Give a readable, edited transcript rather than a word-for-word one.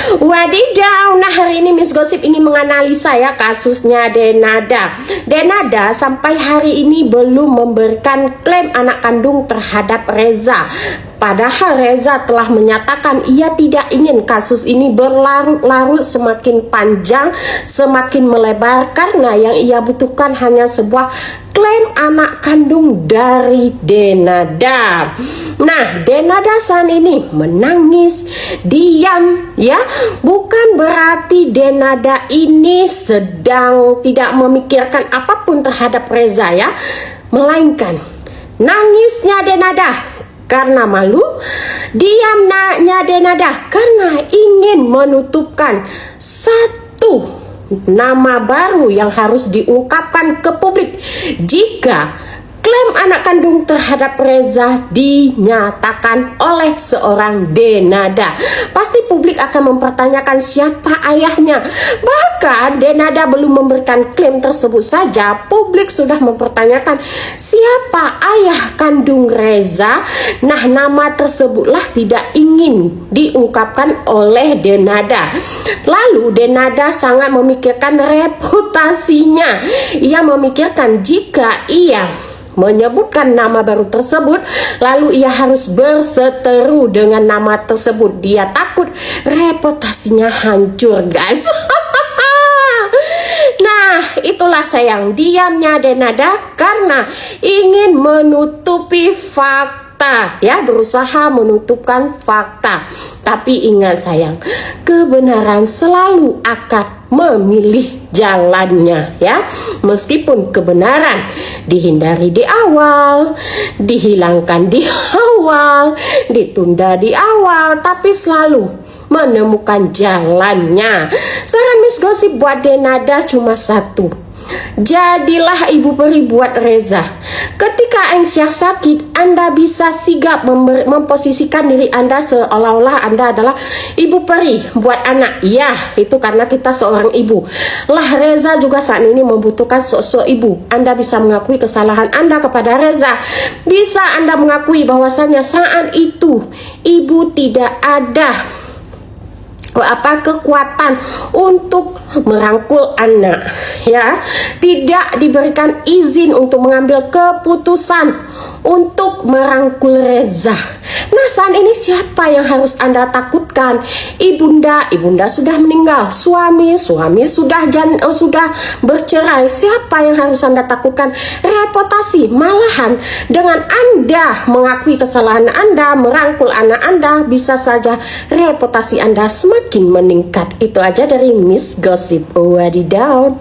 Wadidaw, nah hari ini Miss Gosip ini menganalisa ya kasusnya Denada. Denada sampai hari ini belum memberikan klaim anak kandung terhadap Reza. Padahal Reza telah menyatakan ia tidak ingin kasus ini berlarut-larut semakin panjang, semakin melebar, karena yang ia butuhkan hanya sebuah klaim anak kandung dari Denada. Nah, Denada saat ini menangis, diam ya. Bukan berarti Denada ini sedang tidak memikirkan apapun terhadap Reza ya, melainkan nangisnya Denada karena malu, diamnya Denada karena ingin menutupkan satu nama baru yang harus diungkapkan ke publik. Jika klaim anak kandung terhadap Reza dinyatakan oleh seorang Denada, pasti publik akan mempertanyakan siapa ayahnya. Bahkan Denada belum memberikan klaim tersebut saja, publik sudah mempertanyakan siapa ayah kandung Reza. Nah, nama tersebutlah tidak ingin diungkapkan oleh Denada. Lalu Denada sangat memikirkan reputasinya. Ia memikirkan jika ia menyebutkan nama baru tersebut, lalu ia harus berseteru dengan nama tersebut. Dia takut reputasinya hancur, guys. Nah, itulah sayang diamnya Denada karena ingin menutupi fakta ya, berusaha menutupkan fakta. Tapi ingat sayang, kebenaran selalu akan memilih jalannya ya. Meskipun kebenaran dihindari di awal, dihilangkan di awal, ditunda di awal, tapi selalu menemukan jalannya. Saran Miss Gosip buat Denada cuma satu: jadilah ibu peri buat Reza. Ketika Aisyah sakit, Anda bisa sigap memposisikan diri Anda seolah-olah Anda adalah ibu peri buat anak. Ya, itu karena kita seorang ibu. Lah, Reza juga saat ini membutuhkan sosok ibu. Anda bisa mengakui kesalahan Anda kepada Reza. Bisa Anda mengakui bahwasanya saat itu ibu tidak ada kekuatan untuk merangkul anak ya, tidak diberikan izin untuk mengambil keputusan untuk merangkul Reza. Nah, saat ini siapa yang harus Anda takutkan? Ibunda sudah meninggal, suami sudah bercerai. Siapa yang harus Anda takutkan? Reputasi. Malahan dengan Anda mengakui kesalahan Anda, merangkul anak Anda, bisa saja reputasi Anda semakin meningkat. Itu aja dari Miss Gosip. Wadidaw.